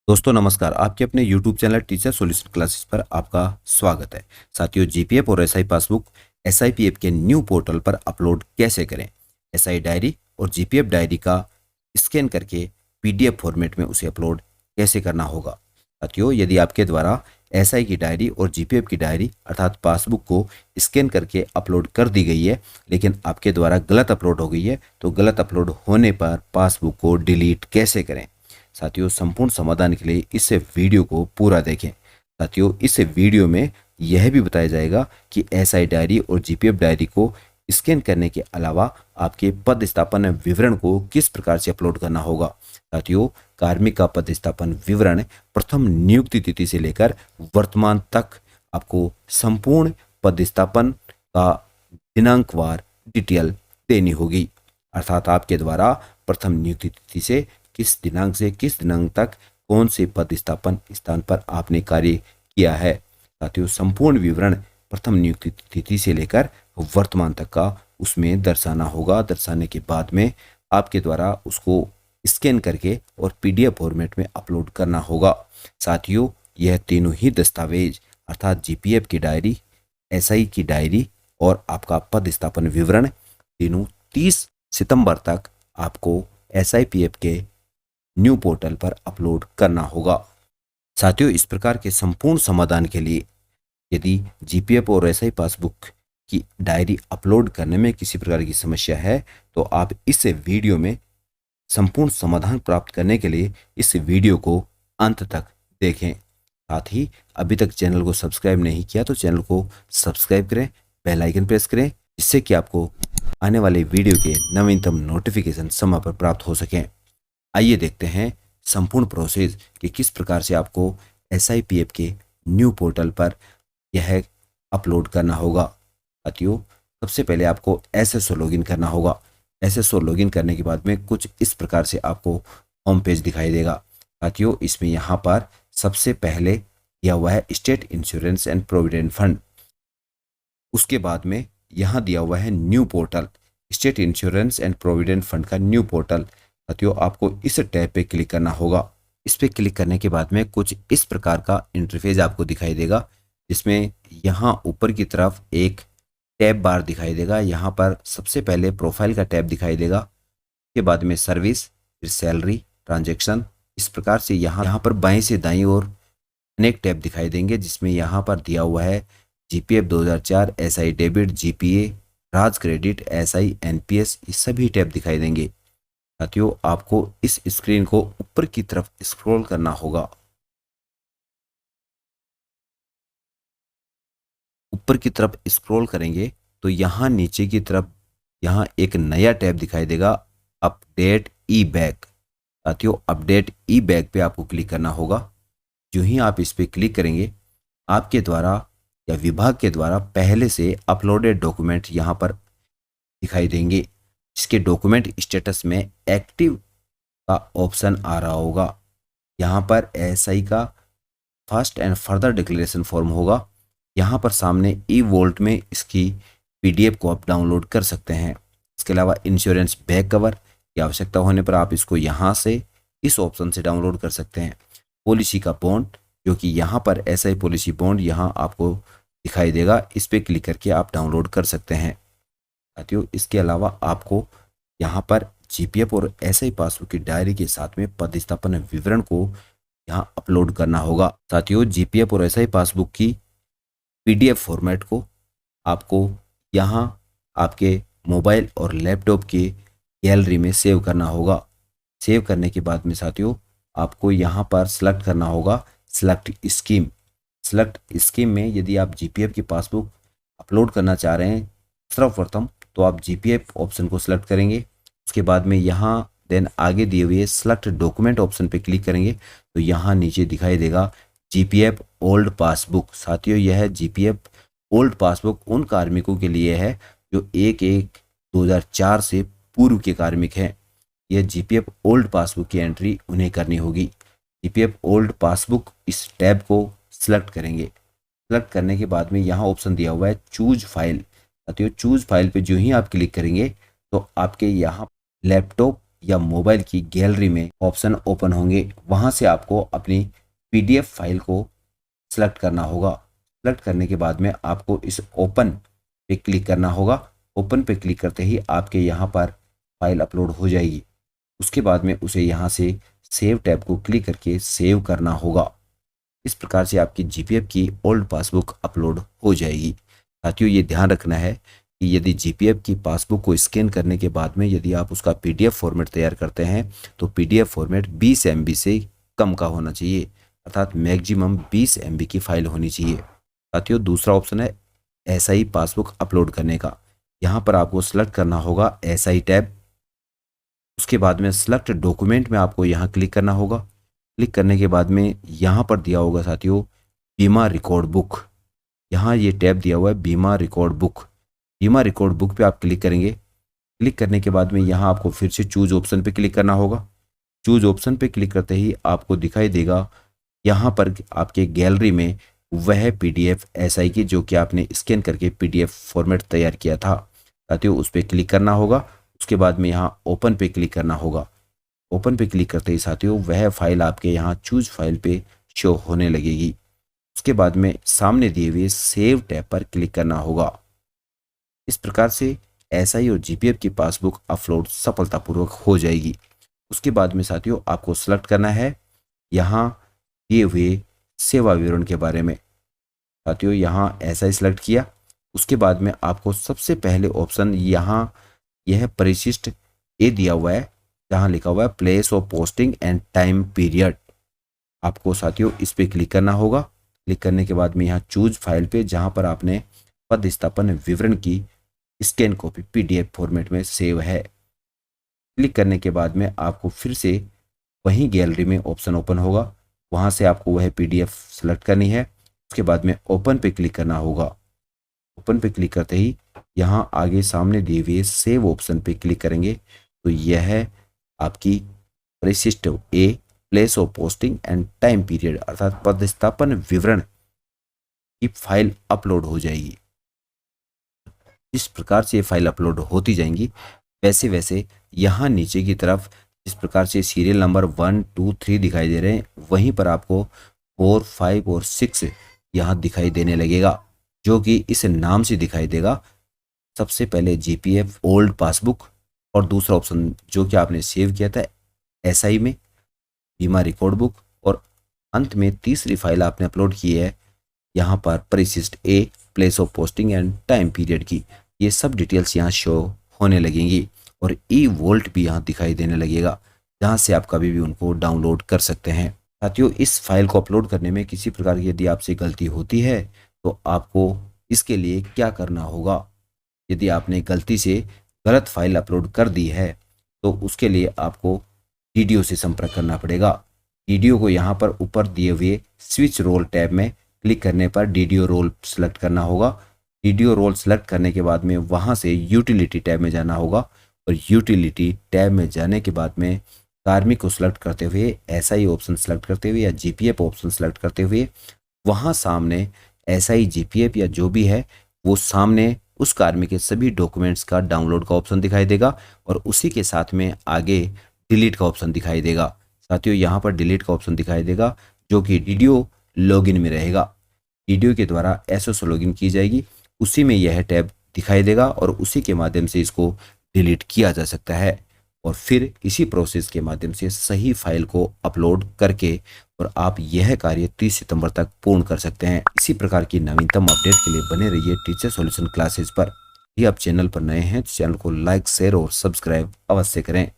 दोस्तों नमस्कार। आपके अपने YouTube channel teacher solution classes पर आपका स्वागत है। साथियों, जीपीएफ और एसआई पासबुक एसआईपीएफ के न्यू पोर्टल पर अपलोड कैसे करें। एसआई डायरी और जीपीएफ डायरी का स्कैन करके पीडीएफ फॉर्मेट में उसे अपलोड कैसे करना होगा। साथियों, यदि आपके द्वारा एसआई की डायरी और जीपीएफ की डायरी अर्थात पासबुक को स्कैन करके अपलोड कर दी गई है, लेकिन आपके द्वारा गलत अपलोड हो गई है, तो गलत अपलोड होने पर पासबुक को डिलीट कैसे करें। साथियों, संपूर्ण समाधान के लिए इस वीडियो को पूरा देखें। साथियों, इस वीडियो में यह भी बताया जाएगा कि एसआई डायरी और जीपीएफ डायरी को स्कैन करने के अलावा आपके पद स्थापन विवरण को किस प्रकार से अपलोड करना होगा। साथियों, कार्मिक का पद स्थापन विवरण प्रथम नियुक्ति तिथि से लेकर वर्तमान तक आपको संपूर्ण पद स्थापन का दिनांकवार डिटेल देनी होगी। अर्थात आपके द्वारा प्रथम नियुक्ति तिथि से किस दिनांक से किस दिनांक तक कौन से पद स्थापन स्थान पर आपने कार्य किया है। साथियों, संपूर्ण विवरण प्रथम नियुक्ति तिथि से लेकर वर्तमान तक का उसमें दर्शाना होगा। दर्शाने के बाद में आपके द्वारा उसको स्कैन करके और पीडीएफ फॉर्मेट में अपलोड करना होगा। साथियों, यह तीनों ही दस्तावेज अर्थात जीपीएफ की डायरी, एसआई की डायरी और आपका पद स्थापन विवरण तीनों 30 सितंबर तक आपको एसआईपीएफ के न्यू पोर्टल पर अपलोड करना होगा। साथियों, इस प्रकार के संपूर्ण समाधान के लिए यदि जीपीएफ और एसआई पासबुक की डायरी अपलोड करने में किसी प्रकार की समस्या है, तो आप इस वीडियो में संपूर्ण समाधान प्राप्त करने के लिए इस वीडियो को अंत तक देखें। साथ ही अभी तक चैनल को सब्सक्राइब नहीं किया तो चैनल को सब्सक्राइब करें, बेल आइकन प्रेस करें, जिससे कि आपको आने वाले वीडियो के नवीनतम नोटिफिकेशन समय पर प्राप्त हो सकें। आइए देखते हैं संपूर्ण प्रोसेस कि किस प्रकार से आपको एसआईपीएफ के न्यू पोर्टल पर यह अपलोड करना होगा। साथियों, सबसे पहले आपको एसएसओ लॉगिन करना होगा। एसएसओ लॉगिन करने के बाद में कुछ इस प्रकार से आपको होम पेज दिखाई देगा। साथियों, इसमें यहाँ पर सबसे पहले दिया हुआ है state insurance and provident fund. उसके बाद में यहाँ दिया हुआ है new portal, state insurance and provident fund का न्यू पोर्टल। साथियों, आपको इस टैब पे क्लिक करना होगा। इस पे क्लिक करने के बाद में कुछ इस प्रकार का इंटरफेस आपको दिखाई देगा, जिसमें यहाँ ऊपर की तरफ एक टैब बार दिखाई देगा। यहाँ पर सबसे पहले प्रोफाइल का टैब दिखाई देगा, उसके बाद में सर्विस, फिर सैलरी, ट्रांजैक्शन। इस प्रकार से यहाँ पर बाएं से दाईं ओर अनेक टैब दिखाई देंगे, जिसमें यहाँ पर दिया हुआ है जीपीएफ 2004, एसआई डेबिट, जीपीए, राज क्रेडिट, एसआई, एनपीएस, ये सभी टैब दिखाई देंगे। साथियों, आपको इस स्क्रीन को ऊपर की तरफ स्क्रॉल करना होगा। ऊपर की तरफ स्क्रॉल करेंगे तो यहाँ नीचे की तरफ यहाँ एक नया टैब दिखाई देगा, अपडेट ई बैग। साथियों, अपडेट ई बैग पे आपको क्लिक करना होगा। जो ही आप इस पे क्लिक करेंगे, आपके द्वारा या विभाग के द्वारा पहले से अपलोडेड डॉक्यूमेंट यहाँ पर दिखाई देंगे, जिसके डॉक्यूमेंट स्टेटस में एक्टिव का ऑप्शन आ रहा होगा। यहाँ पर एसआई का first and further declaration form होगा। यहाँ पर सामने ई वोल्ट में इसकी पीडीएफ को आप डाउनलोड कर सकते हैं। इसके अलावा इंश्योरेंस बैक कवर की आवश्यकता होने पर आप इसको यहाँ से इस ऑप्शन से डाउनलोड कर सकते हैं। पॉलिसी का बॉन्ड, जो कि यहाँ पर एसआई पॉलिसी बॉन्ड यहाँ आपको दिखाई देगा, इस पर क्लिक करके आप डाउनलोड कर सकते हैं। साथियों, इसके अलावा आपको यहाँ पर जीपीएफ और एसआई पासबुक की डायरी के साथ में पद स्थापन विवरण को यहाँ अपलोड करना होगा। साथियों, जीपीएफ और एसआई पासबुक की पीडीएफ फॉर्मेट को आपको यहाँ आपके मोबाइल और लैपटॉप की गैलरी में सेव करना होगा। सेव करने के बाद में साथियों, आपको यहाँ पर सेलेक्ट करना होगा सेलेक्ट स्कीम। सेलेक्ट स्कीम में यदि आप जीपीएफ की पासबुक अपलोड करना चाह रहे हैं सर्वप्रथम, तो आप जीपीएफ ऑप्शन को सिलेक्ट करेंगे। उसके बाद में यहाँ देन आगे दिए हुए सेलेक्ट डॉक्यूमेंट ऑप्शन पे क्लिक करेंगे तो यहाँ नीचे दिखाई देगा जीपीएफ ओल्ड पासबुक। साथियों, यह जीपीएफ ओल्ड पासबुक उन कार्मिकों के लिए है जो 1/1/2004 से पूर्व के कार्मिक हैं। यह जीपीएफ ओल्ड पासबुक की एंट्री उन्हें करनी होगी। जीपीएफ ओल्ड पासबुक इस टैब को सिलेक्ट करेंगे। सिलेक्ट करने के बाद में यहाँ ऑप्शन दिया हुआ है चूज फाइल। साथियों, चूज फाइल पे जो ही आप क्लिक करेंगे तो आपके यहाँ लैपटॉप या मोबाइल की गैलरी में ऑप्शन ओपन होंगे। वहां से आपको अपनी पीडीएफ फाइल को सेलेक्ट करना होगा। सेलेक्ट करने के बाद में आपको इस ओपन पे क्लिक करना होगा। ओपन पे क्लिक करते ही आपके यहाँ पर फाइल अपलोड हो जाएगी। उसके बाद में उसे यहाँ से सेव टैब को क्लिक करके सेव करना होगा। इस प्रकार से आपकी जीपीएफ की ओल्ड पासबुक अपलोड हो जाएगी। साथियों, ये ध्यान रखना है कि यदि जीपीएफ की पासबुक को स्कैन करने के बाद में यदि आप उसका पीडीएफ फॉर्मेट तैयार करते हैं तो पीडीएफ फॉर्मेट 20 MB से कम का होना चाहिए, अर्थात मैक्सिमम 20 MB की फाइल होनी चाहिए। साथियों, दूसरा ऑप्शन है एसआई पासबुक अपलोड करने का। यहाँ पर आपको सेलेक्ट करना होगा एसआई टैब। उसके बाद में सेलेक्ट डॉक्यूमेंट में आपको यहाँ क्लिक करना होगा। क्लिक करने के बाद में यहाँ पर दिया होगा साथियों बीमा रिकॉर्ड बुक। यहाँ ये टैब दिया हुआ है बीमा रिकॉर्ड बुक। बीमा रिकॉर्ड बुक पे आप क्लिक करेंगे। क्लिक करने के बाद में यहाँ आपको फिर से चूज ऑप्शन पे क्लिक करना होगा। चूज ऑप्शन पे क्लिक करते ही आपको दिखाई देगा यहाँ पर आपके गैलरी में वह पीडीएफ एसआई की जो कि आपने स्कैन करके पीडीएफ फॉर्मेट तैयार किया था। साथियों, उस पर क्लिक करना होगा। उसके बाद में यहाँ ओपन पे क्लिक करना होगा। ओपन पे क्लिक करते ही साथियों वह फाइल आपके यहाँ चूज फाइल पे शो होने लगेगी। उसके बाद में सामने दिए हुए सेव टैब पर क्लिक करना होगा। इस प्रकार से एसआई और जीपीएफ की पासबुक अपलोड सफलतापूर्वक हो जाएगी। उसके बाद में साथियों आपको सेलेक्ट करना है यहाँ दिए हुए सेवा विवरण के बारे में। साथियों, यहाँ एसआई सेलेक्ट किया। उसके बाद में आपको सबसे पहले ऑप्शन यहाँ यह परिशिष्ट ए दिया हुआ है जहाँ लिखा हुआ है place of posting and time period. आपको साथियों इस पे क्लिक करना होगा। क्लिक करने के बाद में यहाँ चूज फाइल पे जहाँ पर आपने पद स्थापन विवरण की स्कैन कॉपी पीडीएफ फॉर्मेट में सेव है। क्लिक करने के बाद में आपको फिर से वहीं गैलरी में ऑप्शन ओपन होगा। वहाँ से आपको वह पीडीएफ सेलेक्ट करनी है। उसके बाद में ओपन पे क्लिक करना होगा। ओपन पे क्लिक करते ही यहाँ आगे सामने दिए हुए सेव ऑप्शन पे क्लिक करेंगे तो यह आपकी परिशिष्ट a place of posting and time period अर्थात पदस्थापन विवरण की फाइल अपलोड हो जाएगी। इस प्रकार से ये फाइल अपलोड होती जाएंगी। वैसे वैसे यहाँ नीचे की तरफ इस प्रकार से सीरियल नंबर 1, 2, 3 दिखाई दे रहे हैं, वहीं पर आपको 4, 5 और 6 यहाँ दिखाई देने लगेगा, जो कि इस नाम से दिखाई देगा। सबसे पहले जीपीएफ ओल्ड पासबुक और दूसरा ऑप्शन जो कि आपने सेव किया था एसआई में बीमा रिकॉर्ड बुक, और अंत में तीसरी फाइल आपने अपलोड की है यहाँ पर परिशिष्ट a place of posting and time period की। ये सब डिटेल्स यहाँ शो होने लगेंगी और ई वोल्ट भी यहाँ दिखाई देने लगेगा, जहाँ से आप कभी भी उनको डाउनलोड कर सकते हैं। साथियों, इस फाइल को अपलोड करने में किसी प्रकार की यदि आपसे गलती होती है तो आपको इसके लिए क्या करना होगा। यदि आपने गलती से गलत फाइल अपलोड कर दी है तो उसके लिए आपको डीडीओ से संपर्क करना पड़ेगा। डीडीओ को यहाँ पर ऊपर दिए हुए स्विच रोल टैब में क्लिक करने पर डीडीओ रोल सेलेक्ट करना होगा। डीडीओ रोल सेलेक्ट करने के बाद में वहाँ से यूटिलिटी टैब में जाना होगा और यूटिलिटी टैब में जाने के बाद में कार्मिक को सिलेक्ट करते हुए एसआई ऑप्शन सेलेक्ट करते हुए या जीपीएफ ऑप्शन सेलेक्ट करते हुए वहाँ सामने एसआई जीपीएफ या जो भी है वो सामने उस कार्मिक के सभी डॉक्यूमेंट्स का डाउनलोड का ऑप्शन दिखाई देगा और उसी के साथ में आगे डिलीट का ऑप्शन दिखाई देगा। साथियों, यहाँ पर डिलीट का ऑप्शन दिखाई देगा जो कि डीडीओ लॉगिन में रहेगा। डीडीओ के द्वारा एसओ लॉगिन की जाएगी, उसी में यह टैब दिखाई देगा और उसी के माध्यम से इसको डिलीट किया जा सकता है और फिर इसी प्रोसेस के माध्यम से सही फाइल को अपलोड करके और आप यह कार्य 30 सितंबर तक पूर्ण कर सकते हैं। इसी प्रकार की नवीनतम अपडेट के लिए बने रहिए टीचर सॉल्यूशन क्लासेस पर। यदि आप चैनल पर नए हैं तो चैनल को लाइक, शेयर और सब्सक्राइब अवश्य करें।